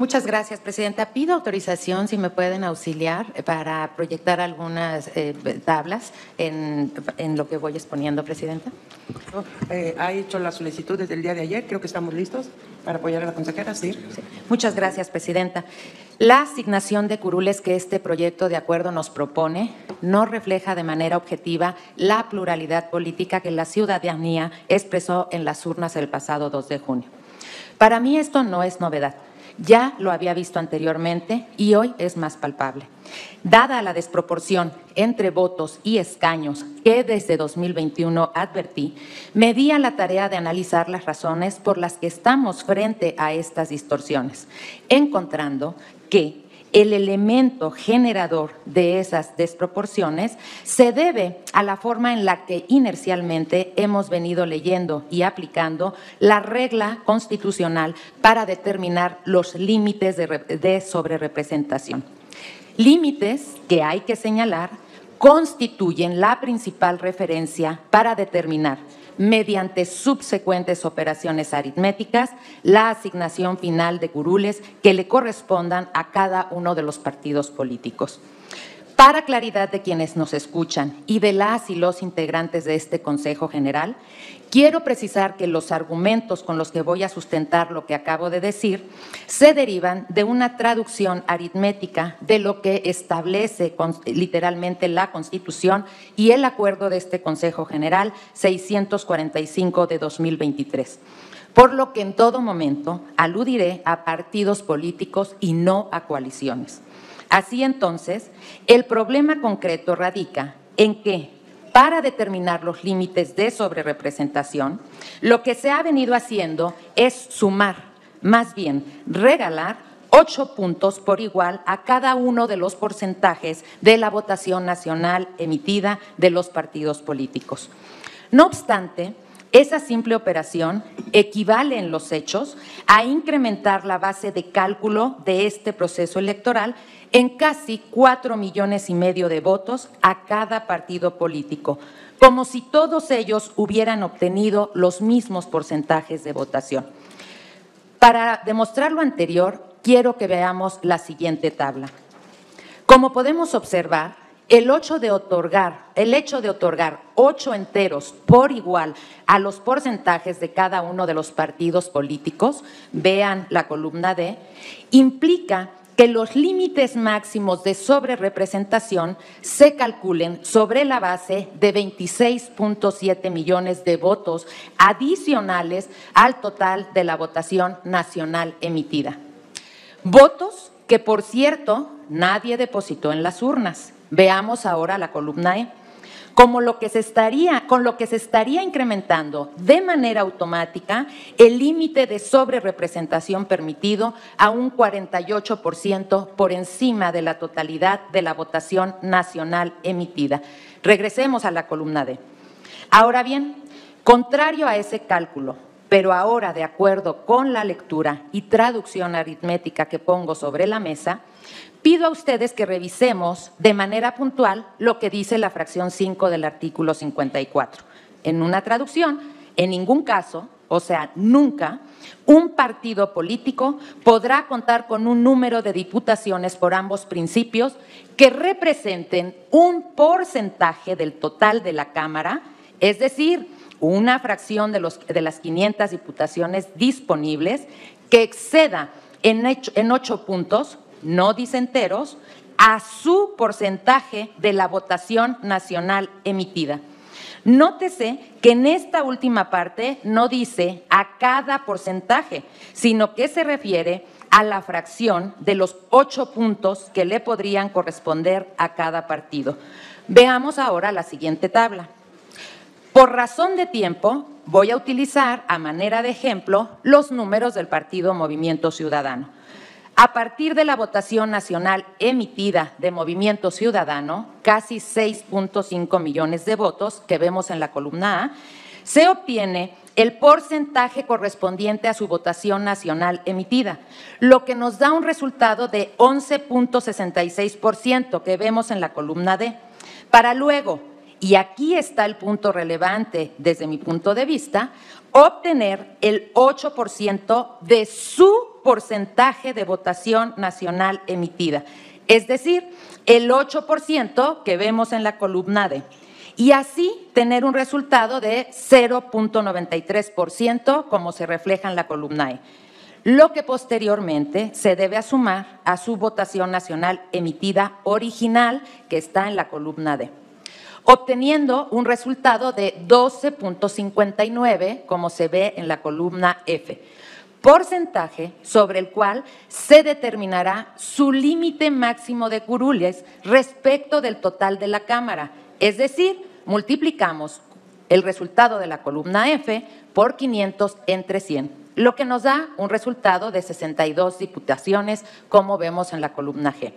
Muchas gracias, Presidenta. Pido autorización, si me pueden auxiliar, para proyectar algunas tablas en lo que voy exponiendo, Presidenta. Ha hecho la solicitud desde el día de ayer. Creo que estamos listos para apoyar a la consejera. Sí. Muchas gracias, Presidenta. La asignación de curules que este proyecto de acuerdo nos propone no refleja de manera objetiva la pluralidad política que la ciudadanía expresó en las urnas el pasado 2 de junio. Para mí esto no es novedad. Ya lo había visto anteriormente y hoy es más palpable. Dada la desproporción entre votos y escaños que desde 2021 advertí, me di a la tarea de analizar las razones por las que estamos frente a estas distorsiones, encontrando que el elemento generador de esas desproporciones se debe a la forma en la que inercialmente hemos venido leyendo y aplicando la regla constitucional para determinar los límites de sobrerepresentación. Límites que hay que señalar constituyen la principal referencia para determinar, mediante subsecuentes operaciones aritméticas, la asignación final de curules que le correspondan a cada uno de los partidos políticos. Para claridad de quienes nos escuchan y de las y los integrantes de este Consejo General, quiero precisar que los argumentos con los que voy a sustentar lo que acabo de decir se derivan de una traducción aritmética de lo que establece literalmente la Constitución y el acuerdo de este Consejo General 645 de 2023. Por lo que en todo momento aludiré a partidos políticos y no a coaliciones. Así entonces, el problema concreto radica en que, para determinar los límites de sobrerepresentación, lo que se ha venido haciendo es sumar, más bien regalar 8 puntos por igual a cada uno de los porcentajes de la votación nacional emitida de los partidos políticos. No obstante, esa simple operación equivale en los hechos a incrementar la base de cálculo de este proceso electoral en casi 4,5 millones de votos a cada partido político, como si todos ellos hubieran obtenido los mismos porcentajes de votación. Para demostrar lo anterior, quiero que veamos la siguiente tabla. Como podemos observar, el hecho de otorgar 8 enteros por igual a los porcentajes de cada uno de los partidos políticos, vean la columna D, implica que los límites máximos de sobrerepresentación se calculen sobre la base de 26,7 millones de votos adicionales al total de la votación nacional emitida. Votos que, por cierto, nadie depositó en las urnas. Veamos ahora la columna E. Con lo que se estaría incrementando de manera automática el límite de sobrerepresentación permitido a un 48% por encima de la totalidad de la votación nacional emitida. Regresemos a la columna D. Ahora bien, contrario a ese cálculo, pero ahora de acuerdo con la lectura y traducción aritmética que pongo sobre la mesa, pido a ustedes que revisemos de manera puntual lo que dice la fracción 5 del artículo 54. En una traducción, en ningún caso, o sea, nunca, un partido político podrá contar con un número de diputaciones por ambos principios que representen un porcentaje del total de la Cámara, es decir, una fracción de las 500 diputaciones disponibles que exceda en 8 puntos, no disenteros, a su porcentaje de la votación nacional emitida. Nótese que en esta última parte no dice a cada porcentaje, sino que se refiere a la fracción de los 8 puntos que le podrían corresponder a cada partido. Veamos ahora la siguiente tabla. Por razón de tiempo, voy a utilizar a manera de ejemplo los números del partido Movimiento Ciudadano. A partir de la votación nacional emitida de Movimiento Ciudadano, casi 6,5 millones de votos que vemos en la columna A, se obtiene el porcentaje correspondiente a su votación nacional emitida, lo que nos da un resultado de 11,66% que vemos en la columna D, para luego, y aquí está el punto relevante desde mi punto de vista, obtener el 8% de su porcentaje de votación nacional emitida, es decir, el 8% que vemos en la columna D, y así tener un resultado de 0.93%, como se refleja en la columna E, lo que posteriormente se debe sumar a su votación nacional emitida original, que está en la columna D, obteniendo un resultado de 12.59, como se ve en la columna F, porcentaje sobre el cual se determinará su límite máximo de curules respecto del total de la Cámara, es decir, multiplicamos el resultado de la columna F por 500 entre 100, lo que nos da un resultado de 62 diputaciones, como vemos en la columna G.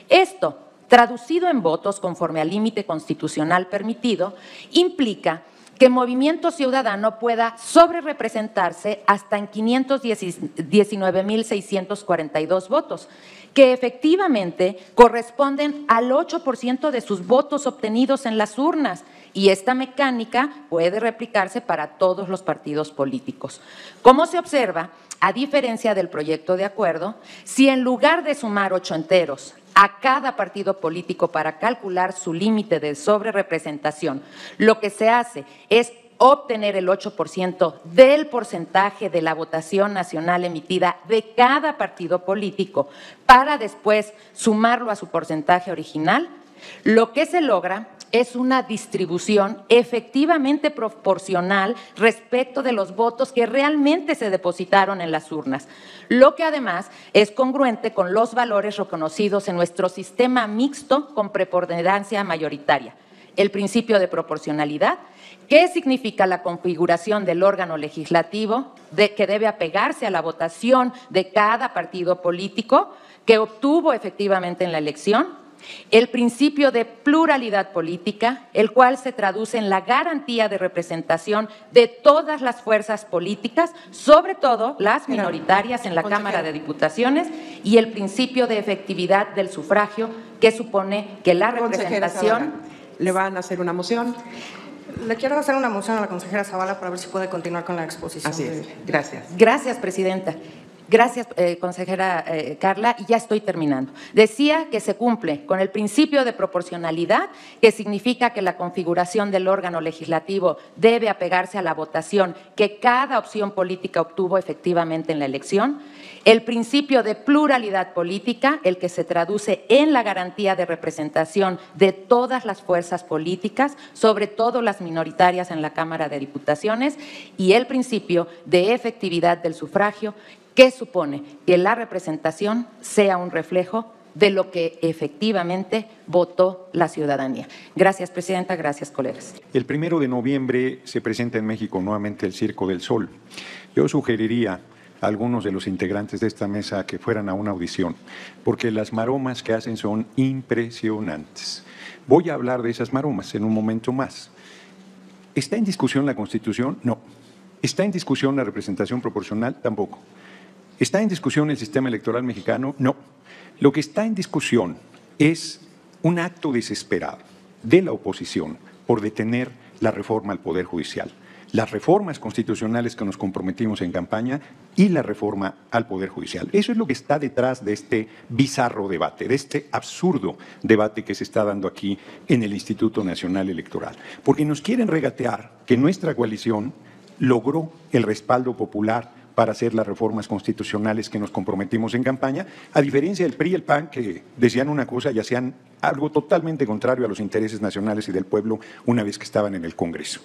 Esto, traducido en votos conforme al límite constitucional permitido, implica que Movimiento Ciudadano pueda sobrerepresentarse hasta en 519.642 votos, que efectivamente corresponden al 8% de sus votos obtenidos en las urnas, y esta mecánica puede replicarse para todos los partidos políticos. Como se observa, a diferencia del proyecto de acuerdo, si en lugar de sumar 8 enteros a cada partido político para calcular su límite de sobrerepresentación, lo que se hace es obtener el 8% del porcentaje de la votación nacional emitida de cada partido político para después sumarlo a su porcentaje original, lo que se logra es una distribución efectivamente proporcional respecto de los votos que realmente se depositaron en las urnas, lo que además es congruente con los valores reconocidos en nuestro sistema mixto con preponderancia mayoritaria, el principio de proporcionalidad, que significa la configuración del órgano legislativo que debe apegarse a la votación de cada partido político que obtuvo efectivamente en la elección, el principio de pluralidad política, el cual se traduce en la garantía de representación de todas las fuerzas políticas, sobre todo las minoritarias en la Cámara de Diputaciones, y el principio de efectividad del sufragio, que supone que la representación… ¿Le van a hacer una moción? Le quiero hacer una moción a la consejera Zavala para ver si puede continuar con la exposición. Así es, gracias. Gracias, presidenta. Gracias, consejera Carla, y ya estoy terminando. Decía que se cumple con el principio de proporcionalidad, que significa que la configuración del órgano legislativo debe apegarse a la votación que cada opción política obtuvo efectivamente en la elección. El principio de pluralidad política, el que se traduce en la garantía de representación de todas las fuerzas políticas, sobre todo las minoritarias en la Cámara de Diputaciones, y el principio de efectividad del sufragio, que supone que la representación sea un reflejo de lo que efectivamente votó la ciudadanía. Gracias, presidenta. Gracias, colegas. El 1 de noviembre se presenta en México nuevamente el Circo del Sol. Yo sugeriría a algunos de los integrantes de esta mesa que fueran a una audición, porque las maromas que hacen son impresionantes. Voy a hablar de esas maromas en un momento más. ¿Está en discusión la Constitución? No. ¿Está en discusión la representación proporcional? Tampoco. ¿Está en discusión el sistema electoral mexicano? No. Lo que está en discusión es un acto desesperado de la oposición por detener la reforma al Poder Judicial, las reformas constitucionales que nos comprometimos en campaña y la reforma al Poder Judicial. Eso es lo que está detrás de este bizarro debate, de este absurdo debate que se está dando aquí en el Instituto Nacional Electoral, porque nos quieren regatear que nuestra coalición logró el respaldo popular para hacer las reformas constitucionales que nos comprometimos en campaña, a diferencia del PRI y el PAN, que decían una cosa y hacían algo totalmente contrario a los intereses nacionales y del pueblo una vez que estaban en el Congreso.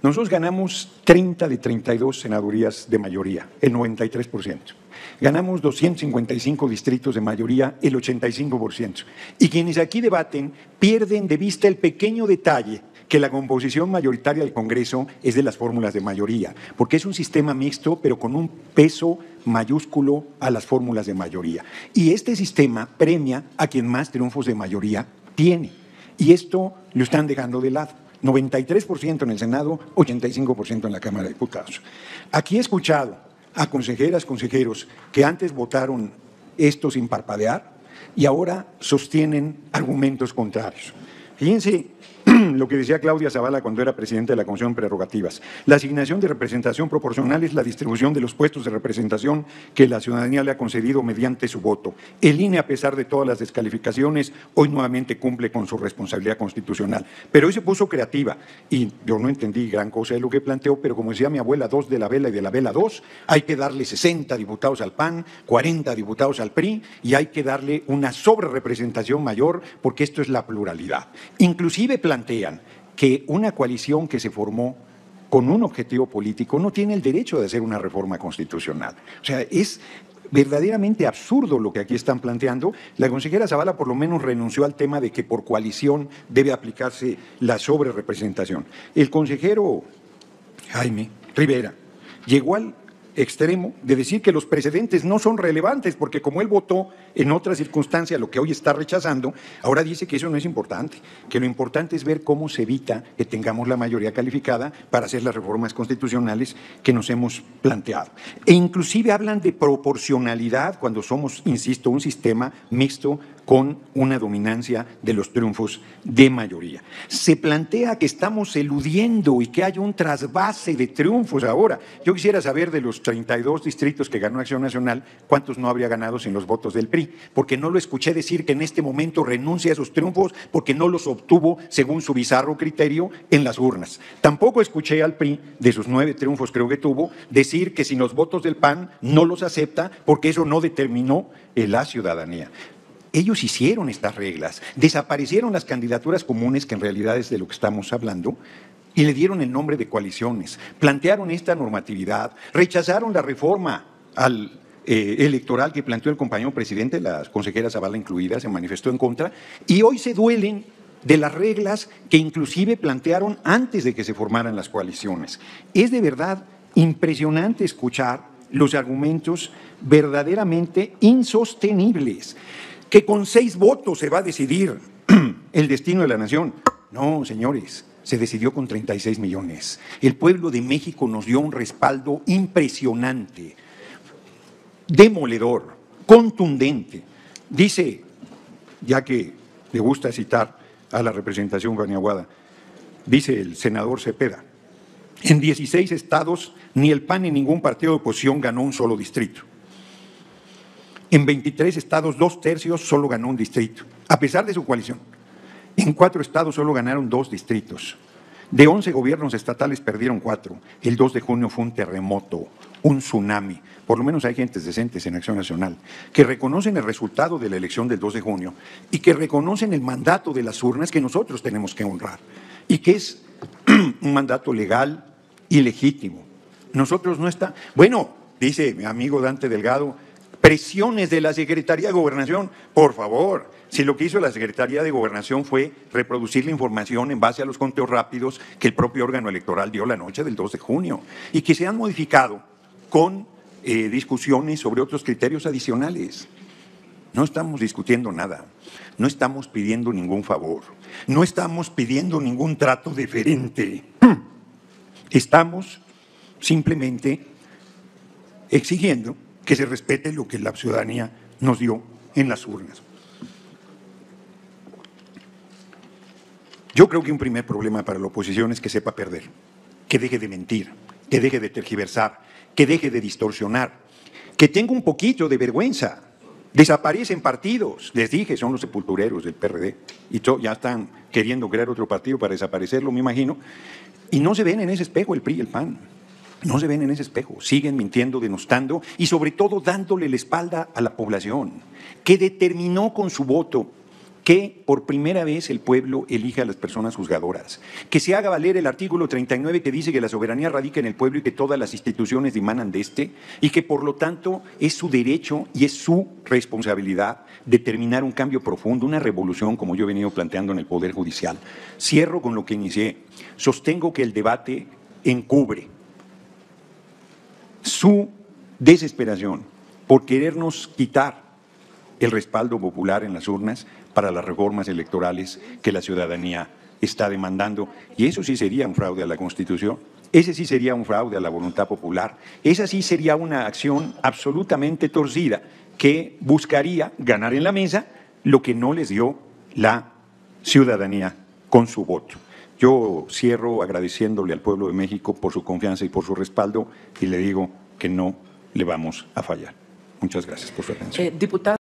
Nosotros ganamos 30 de 32 senadurías de mayoría, el 93%. Ganamos 255 distritos de mayoría, el 85%. Y quienes aquí debaten pierden de vista el pequeño detalle que la composición mayoritaria del Congreso es de las fórmulas de mayoría, porque es un sistema mixto, pero con un peso mayúsculo a las fórmulas de mayoría. Y este sistema premia a quien más triunfos de mayoría tiene. Y esto lo están dejando de lado. 93% en el Senado, 85% en la Cámara de Diputados. Aquí he escuchado a consejeras, consejeros que antes votaron esto sin parpadear y ahora sostienen argumentos contrarios. Fíjense lo que decía Claudia Zavala cuando era presidenta de la Comisión de Prerrogativas. La asignación de representación proporcional es la distribución de los puestos de representación que la ciudadanía le ha concedido mediante su voto. El INE, a pesar de todas las descalificaciones, hoy nuevamente cumple con su responsabilidad constitucional. Pero hoy se puso creativa y yo no entendí gran cosa de lo que planteó, pero como decía mi abuela, 2 de la vela y de la vela 2, hay que darle 60 diputados al PAN, 40 diputados al PRI y hay que darle una sobrerepresentación mayor porque esto es la pluralidad. Inclusive plantean que una coalición que se formó con un objetivo político no tiene el derecho de hacer una reforma constitucional. O sea, es verdaderamente absurdo lo que aquí están planteando. La consejera Zavala por lo menos renunció al tema de que por coalición debe aplicarse la sobrerepresentación. El consejero Jaime Rivera llegó al extremo de decir que los precedentes no son relevantes, porque como él votó en otra circunstancia lo que hoy está rechazando, ahora dice que eso no es importante, que lo importante es ver cómo se evita que tengamos la mayoría calificada para hacer las reformas constitucionales que nos hemos planteado. E inclusive hablan de proporcionalidad cuando somos, insisto, un sistema mixto con una dominancia de los triunfos de mayoría. Se plantea que estamos eludiendo y que hay un trasvase de triunfos ahora. Yo quisiera saber de los 32 distritos que ganó Acción Nacional, ¿cuántos no habría ganado sin los votos del PRI? Porque no lo escuché decir que en este momento renuncia a esos triunfos porque no los obtuvo según su bizarro criterio en las urnas. Tampoco escuché al PRI, de sus 9 triunfos creo que tuvo, decir que sin los votos del PAN no los acepta porque eso no determinó la ciudadanía. Ellos hicieron estas reglas, desaparecieron las candidaturas comunes, que en realidad es de lo que estamos hablando, y le dieron el nombre de coaliciones, plantearon esta normatividad, rechazaron la reforma electoral que planteó el compañero presidente, la consejera Zavala incluida, se manifestó en contra, y hoy se duelen de las reglas que inclusive plantearon antes de que se formaran las coaliciones. Es de verdad impresionante escuchar los argumentos verdaderamente insostenibles. Que con 6 votos se va a decidir el destino de la nación. No, señores, se decidió con 36 millones. El pueblo de México nos dio un respaldo impresionante, demoledor, contundente. Dice, ya que le gusta citar a la representación Guaniaguada, dice el senador Cepeda, en 16 estados ni el PAN ni ningún partido de oposición ganó un solo distrito. En 23 estados, 2/3 solo ganó un distrito, a pesar de su coalición. En 4 estados solo ganaron 2 distritos. De 11 gobiernos estatales perdieron 4. El 2 de junio fue un terremoto, un tsunami. Por lo menos hay gentes decentes en Acción Nacional que reconocen el resultado de la elección del 2 de junio y que reconocen el mandato de las urnas que nosotros tenemos que honrar y que es un mandato legal y legítimo. Nosotros no está… Bueno, dice mi amigo Dante Delgado, presiones de la Secretaría de Gobernación, por favor, si lo que hizo la Secretaría de Gobernación fue reproducir la información en base a los conteos rápidos que el propio órgano electoral dio la noche del 2 de junio y que se han modificado con discusiones sobre otros criterios adicionales. No estamos discutiendo nada, no estamos pidiendo ningún favor, no estamos pidiendo ningún trato deferente. Estamos simplemente exigiendo que se respete lo que la ciudadanía nos dio en las urnas. Yo creo que un primer problema para la oposición es que sepa perder, que deje de mentir, que deje de tergiversar, que deje de distorsionar, que tenga un poquito de vergüenza. Desaparecen partidos, les dije, son los sepultureros del PRD, y ya están queriendo crear otro partido para desaparecerlo, me imagino, y no se ven en ese espejo el PRI y el PAN. No se ven en ese espejo, siguen mintiendo, denostando y sobre todo dándole la espalda a la población, que determinó con su voto que por primera vez el pueblo elija a las personas juzgadoras, que se haga valer el artículo 39 que dice que la soberanía radica en el pueblo y que todas las instituciones dimanan de este y que por lo tanto es su derecho y es su responsabilidad determinar un cambio profundo, una revolución como yo he venido planteando en el Poder Judicial. Cierro con lo que inicié. Sostengo que el debate encubre su desesperación por querernos quitar el respaldo popular en las urnas para las reformas electorales que la ciudadanía está demandando. Y eso sí sería un fraude a la Constitución, ese sí sería un fraude a la voluntad popular, esa sí sería una acción absolutamente torcida que buscaría ganar en la mesa lo que no les dio la ciudadanía con su voto. Yo cierro agradeciéndole al pueblo de México por su confianza y por su respaldo y le digo que no le vamos a fallar. Muchas gracias por su atención. Diputado.